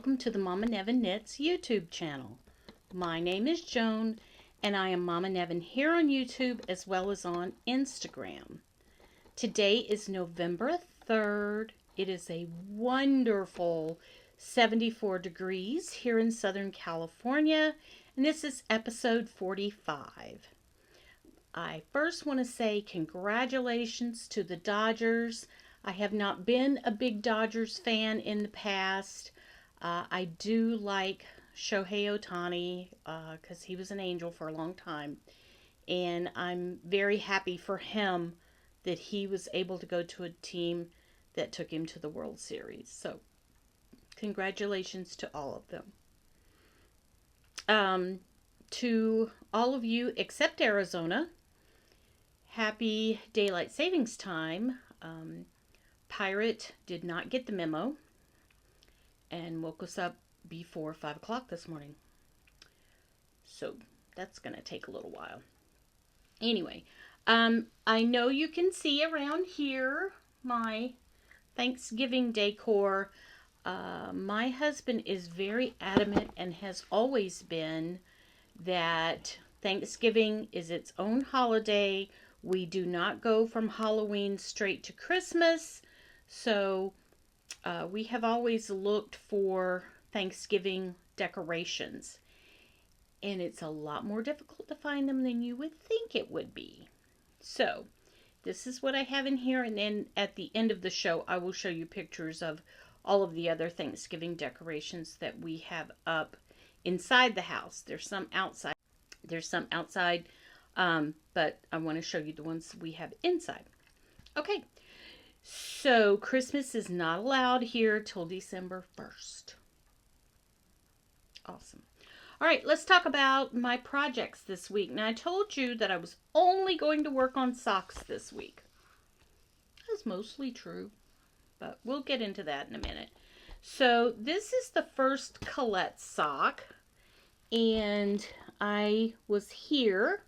welcome to the Mommanevin Knits YouTube channel. My name is Joan and I am Mommanevin here on YouTube as well as on Instagram. Today is November 3rd. It is a wonderful 74 degrees here in Southern California, and this is episode 45. I first want to say congratulations to the Dodgers. I have not been a big Dodgers fan in the past. I do like Shohei Ohtani because he was an angel for a long time. And I'm very happy for him that he was able to go to a team that took him to the World Series. So, congratulations to all of them. To all of you except Arizona, happy daylight savings time. Pirate did not get the memo and woke us up before 5 o'clock this morning. So that's going to take a little while. Anyway, I know you can see around here my Thanksgiving decor. My husband is very adamant and has always been that Thanksgiving is its own holiday. We do not go from Halloween straight to Christmas. So we have always looked for Thanksgiving decorations. And it's a lot more difficult to find them than you would think it would be. So this is what I have in here. And then at the end of the show, I will show you pictures of all of the other Thanksgiving decorations that we have up inside the house. There's some outside. But I want to show you the ones we have inside. Okay, so Christmas is not allowed here till December 1st. Awesome. All right, let's talk about my projects this week. Now, I told you that I was only going to work on socks this week. That's mostly true, but we'll get into that in a minute. So this is the first Colette sock, and I was here.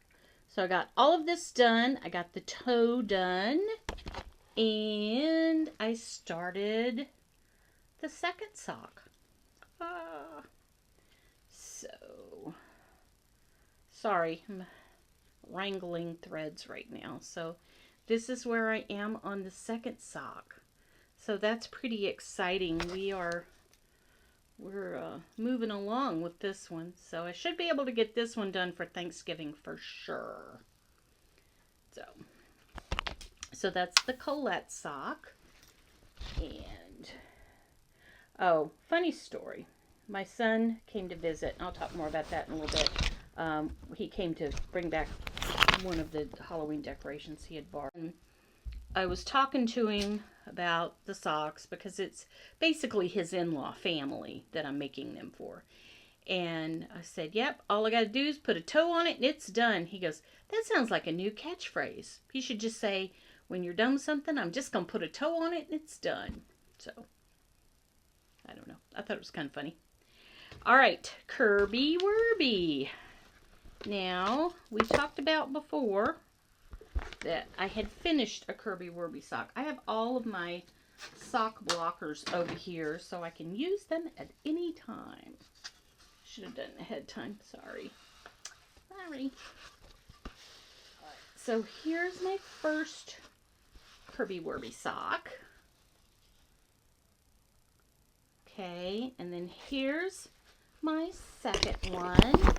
So I got all of this done. I got the toe done. And I started the second sock. So, sorry, I'm wrangling threads right now. So this is where I am on the second sock. So that's pretty exciting. We're moving along with this one. So I should be able to get this one done for Thanksgiving for sure. So that's the Colette sock. And, oh, funny story. My son came to visit. I'll talk more about that in a little bit. He came to bring back one of the Halloween decorations he had borrowed. And I was talking to him about the socks because it's basically his in-law family that I'm making them for. And I said, yep, all I got to do is put a toe on it and it's done. He goes, that sounds like a new catchphrase. You should just say, when you're done with something, I'm just going to put a toe on it and it's done. So, I don't know. I thought it was kind of funny. All right, Kirby Werby. Now, we talked about before that I had finished a Kirby Werby sock. I have all of my sock blockers over here so I can use them at any time. Should have done it ahead of time. Sorry. So here's my first Kirby Werby sock. Okay, and then here's my second one.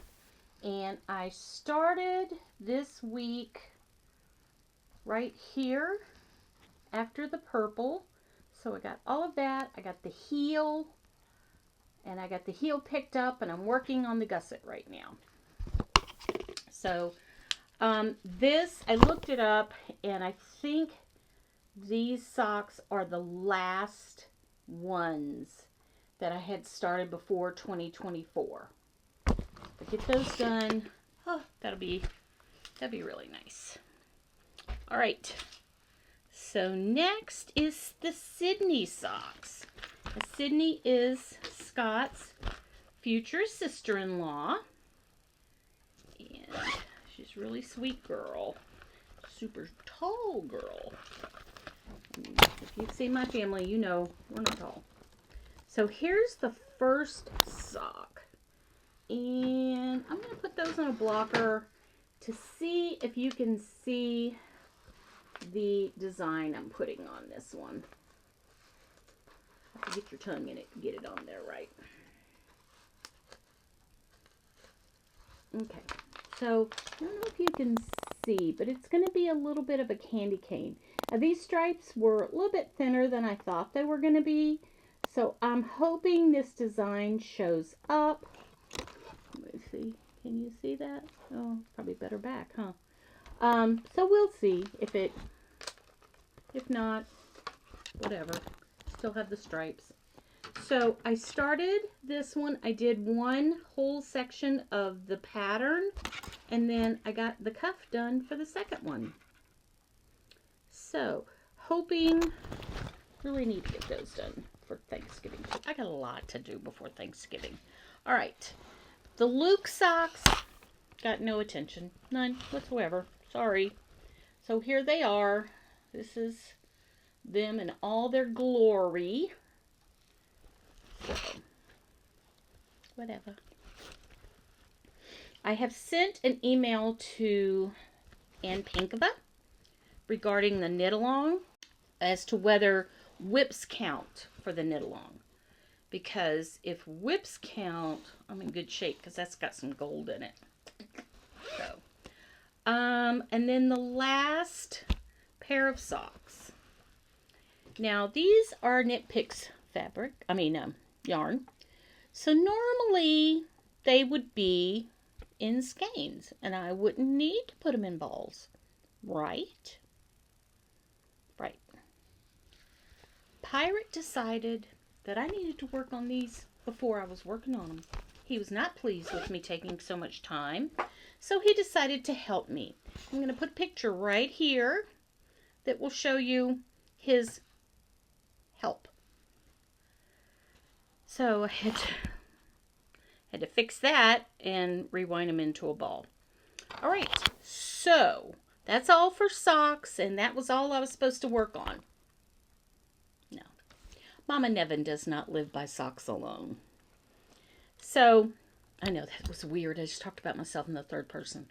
And I started this week right here after the purple. So I got all of that. I got the heel. And I got the heel picked up, and I'm working on the gusset right now. So, this, I looked it up, and I think these socks are the last ones that I had started before 2024. If I get those done, oh, that'd be really nice. All right. So next is the Sydney socks. Sydney is Scott's future sister-in-law. And she's a really sweet girl. Super tall girl. And if you've seen my family, you know we're not tall. So here's the first sock. And I'm going to put those on a blocker to see if you can see the design I'm putting on this one. Get your tongue in it to get it on there right. Okay, so I don't know if you can see, but it's going to be a little bit of a candy cane. Now, these stripes were a little bit thinner than I thought they were going to be, so I'm hoping this design shows up. Let me see. Can you see that? Oh, probably better back, huh? So we'll see if not, whatever. Still have the stripes. So I started this one. I did one whole section of the pattern, and then I got the cuff done for the second one. So hoping, really need to get those done for Thanksgiving. I got a lot to do before Thanksgiving. All right, the Luke socks got no attention, none whatsoever. Sorry. So here they are. This is them in all their glory. So, whatever. I have sent an email to Ann Pinkova regarding the knit-along as to whether whips count for the knit-along. Because if whips count, I'm in good shape because that's got some gold in it. So, and then the last pair of socks. Now, these are Knit Picks yarn. So normally they would be in skeins and I wouldn't need to put them in balls, right? Right. Pirate decided that I needed to work on these before I was working on them. He was not pleased with me taking so much time, so he decided to help me. I'm going to put a picture right here that will show you his help. So I had to fix that and rewind them into a ball. All right, so that's all for socks, and that was all I was supposed to work on. No, Mommanevin does not live by socks alone. So, I know that was weird. I just talked about myself in the third person.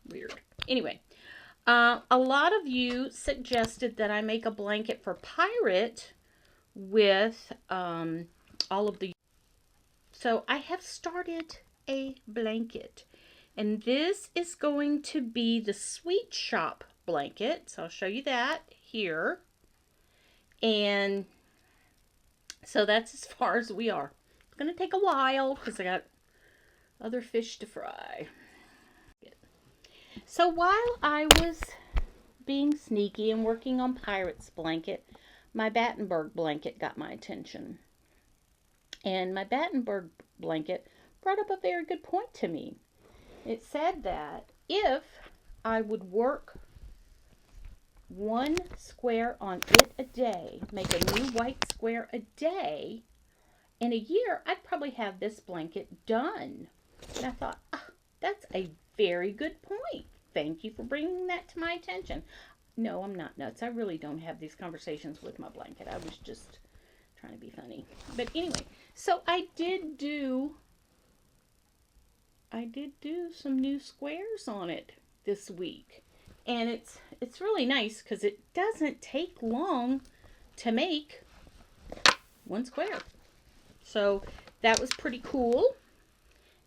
Weird. Anyway, a lot of you suggested that I make a blanket for Pirate with all of the... So I have started a blanket, and this is going to be the Sweet Shop blanket. So I'll show you that here. And so that's as far as we are. It's going to take a while because I got other fish to fry. So while I was being sneaky and working on Pirate's blanket, my Battenberg blanket got my attention. And my Battenberg blanket brought up a very good point to me. It said that if I would work one square on it a day, make a new white square a day, in a year, I'd probably have this blanket done. And I thought, that's a very good point. Thank you for bringing that to my attention. No, I'm not nuts. I really don't have these conversations with my blanket. I was just trying to be funny. But anyway, so I did do some new squares on it this week. And it's really nice because it doesn't take long to make one square. So that was pretty cool.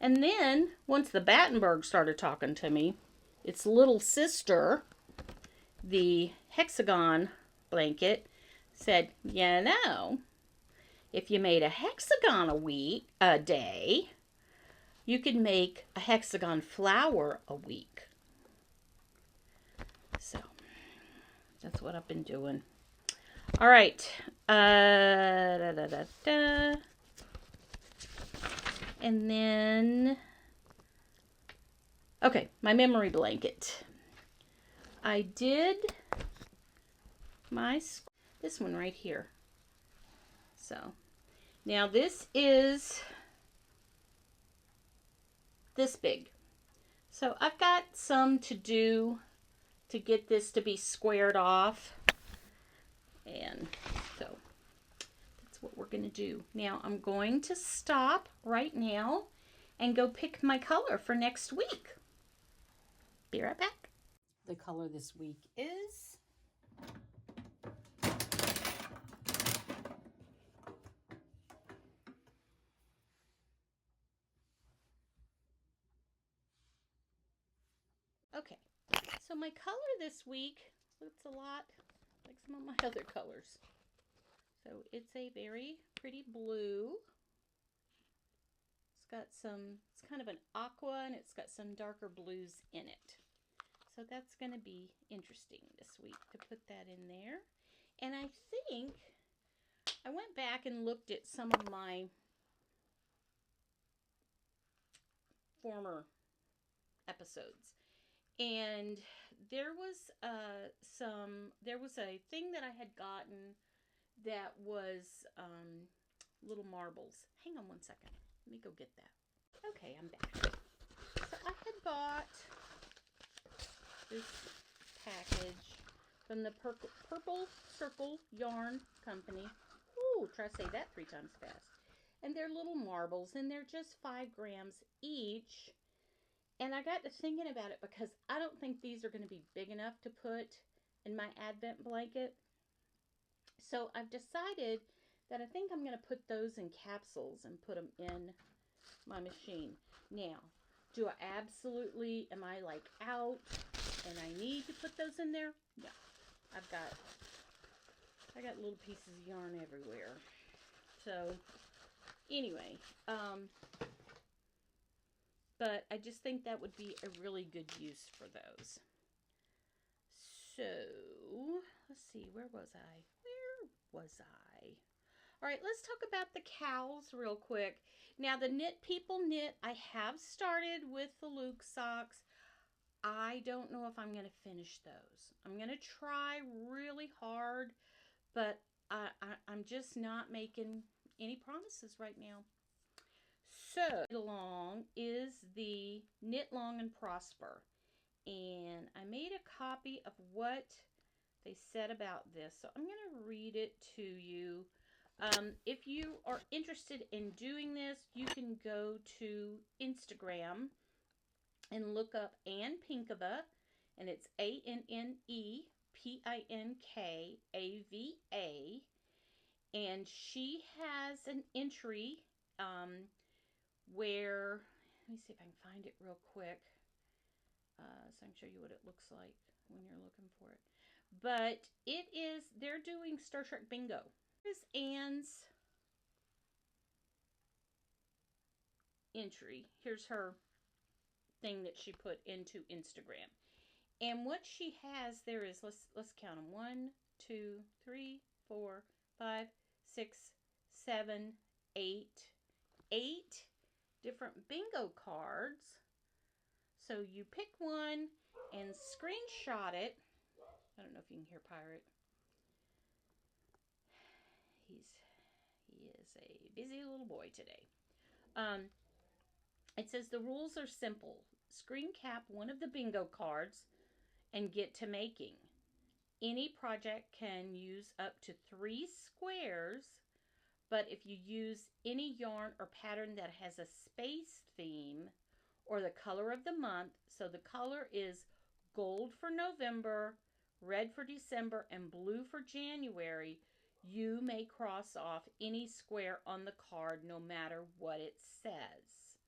And then once the Battenberg started talking to me, its little sister, the hexagon blanket, said, you know, if you made a hexagon a day, you could make a hexagon flower a week. So that's what I've been doing. All right. And then, okay, my memory blanket. I did this one right here. So now this is this big. So I've got some to do to get this to be squared off. And so that's what we're going to do. Now I'm going to stop right now and go pick my color for next week. Be right back. The color this week is okay. So my color this week looks a lot like some of my other colors. So it's a very pretty blue. It's kind of an aqua, and it's got some darker blues in it. So that's going to be interesting this week to put that in there. And I think I went back and looked at some of my former episodes. And there was a thing that I had gotten that was little marbles. Hang on one second. Let me go get that. Okay, I'm back. So I had bought this package from the Purple Circle Yarn Company. Ooh, try to say that 3 times fast. And they're little marbles, and they're just 5 grams each. And I got to thinking about it because I don't think these are going to be big enough to put in my Advent blanket. So I've decided that I think I'm going to put those in capsules and put them in my machine. Now, am I like out and I need to put those in there? No. I got little pieces of yarn everywhere. So, anyway, but I just think that would be a really good use for those. So, let's see, where was I? All right, let's talk about the cows real quick. Now, the Knit People Knit, I have started with the Luke socks. I don't know if I'm going to finish those. I'm going to try really hard, but I'm just not making any promises right now. So, along is the Knit Long and Prosper. And I made a copy of what they said about this. So I'm going to read it to you. If you are interested in doing this, you can go to Instagram and look up Ann Pinkava, and it's ANNEPINKAVA, and she has an entry where, let me see if I can find it real quick, so I can show you what it looks like when you're looking for it. But they're doing Star Trek bingo. Here's Ann's entry. Here's her thing that she put into Instagram. And what she has there is, let's count them. 1, 2, 3, 4, 5, 6, 7, 8. 8 different bingo cards. So you pick one and screenshot it. I don't know if you can hear Pirate. He is a busy little boy today. It says the rules are simple. Screen cap one of the bingo cards and get to making. Any project can use up to 3 squares, but if you use any yarn or pattern that has a space theme or the color of the month, so the color is gold for November, red for December, and blue for January, you may cross off any square on the card no matter what it says.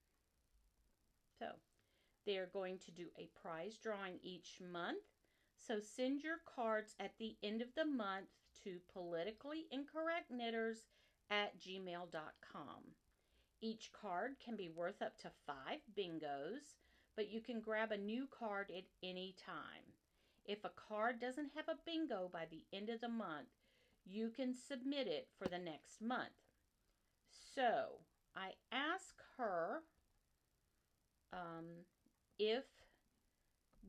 So, they are going to do a prize drawing each month. So send your cards at the end of the month to politicallyncorrectknitters@gmail.com. Each card can be worth up to 5 bingos, but you can grab a new card at any time. If a card doesn't have a bingo by the end of the month, you can submit it for the next month. So I asked her if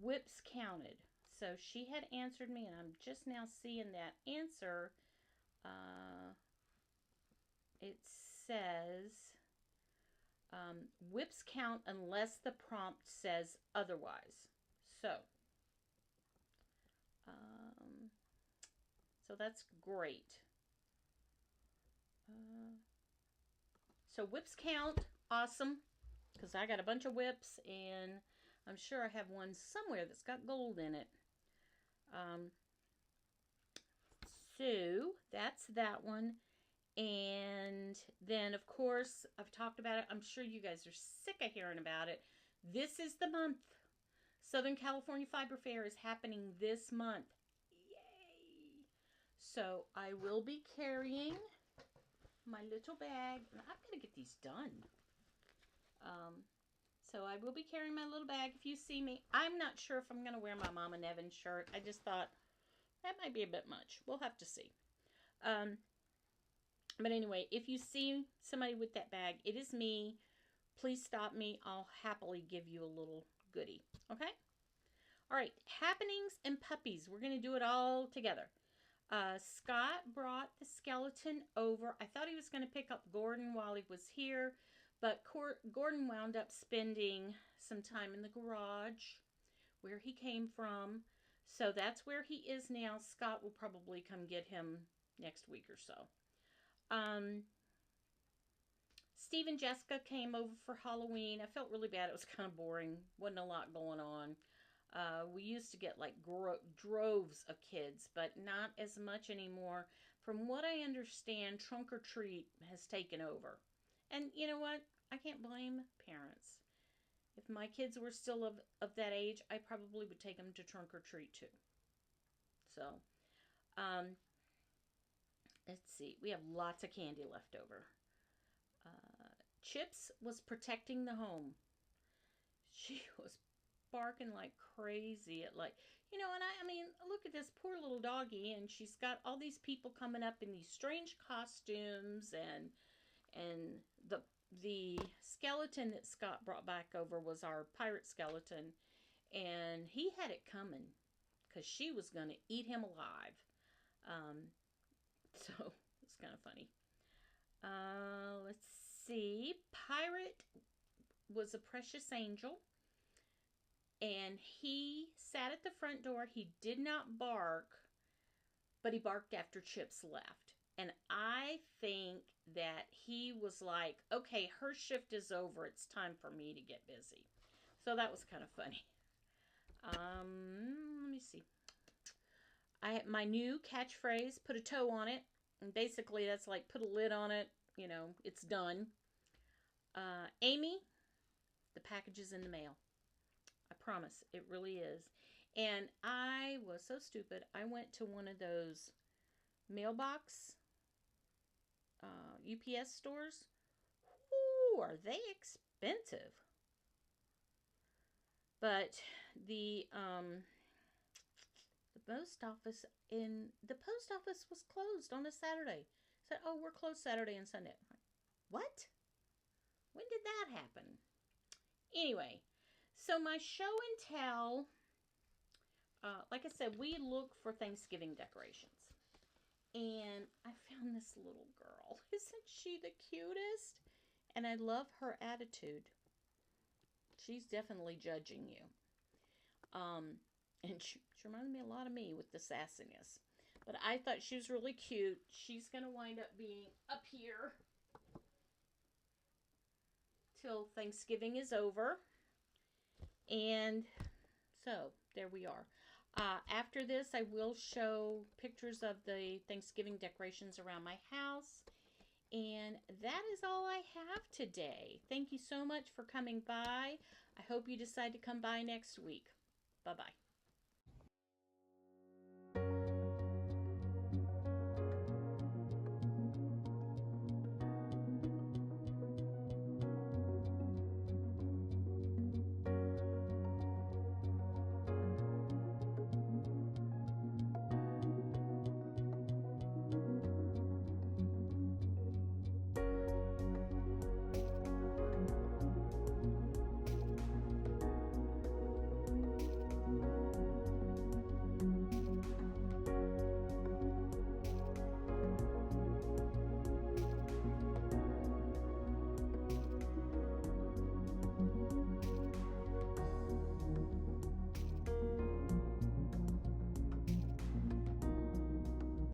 whips counted. So she had answered me, and I'm just now seeing that answer. It says whips count unless the prompt says otherwise. So that's great. So whips count. Awesome. Because I got a bunch of whips, and I'm sure I have one somewhere that's got gold in it. Um, so that's that one. And then, of course, I've talked about it. I'm sure you guys are sick of hearing about it. This is the month. Southern California Fiber Fair is happening this month. Yay! So I will be carrying my little bag. And I'm going to get these done. Um, so I will be carrying my little bag. If you see me, I'm not sure if I'm going to wear my Mommanevin shirt. I just thought that might be a bit much. We'll have to see. But anyway, if you see somebody with that bag, it is me. Please stop me. I'll happily give you a little goodie. Okay? All right. Happenings and puppies. We're going to do it all together. Scott brought the skeleton over. I thought he was going to pick up Gordon while he was here, but Gordon wound up spending some time in the garage where he came from. So that's where he is now. Scott will probably come get him next week or so. Steve and Jessica came over for Halloween. I felt really bad. It was kind of boring. Wasn't a lot going on. We used to get like droves of kids, but not as much anymore. From what I understand, Trunk or Treat has taken over. And you know what? I can't blame parents. If my kids were still of that age, I probably would take them to Trunk or Treat too. So, um, let's see. We have lots of candy left over. Chips was protecting the home. She was barking like crazy at like, and I mean, look at this poor little doggy, and she's got all these people coming up in these strange costumes, and the skeleton that Scott brought back over was our pirate skeleton, and he had it coming because she was going to eat him alive. So it's kind of funny. Let's see. Pirate was a precious angel, and he sat at the front door. He did not bark, but he barked after Chips left. And I think that he was like, okay, her shift is over. It's time for me to get busy. So that was kind of funny. Let me see. I have my new catchphrase, put a toe on it. And basically that's like put a lid on it. It's done. Amy, the package is in the mail. I promise. It really is. And I was so stupid. I went to one of those mailbox UPS stores. Ooh, are they expensive? But the post office was closed on a Saturday. Said, "Oh, we're closed Saturday and Sunday." Like, what? When did that happen? Anyway, so my show and tell, like I said, we look for Thanksgiving decorations. And I found this little girl. Isn't she the cutest? And I love her attitude. She's definitely judging you. And she reminds me a lot of me with the sassiness. But I thought she was really cute. She's going to wind up being up here till Thanksgiving is over. And so, there we are. After this, I will show pictures of the Thanksgiving decorations around my house. And that is all I have today. Thank you so much for coming by. I hope you decide to come by next week. Bye-bye.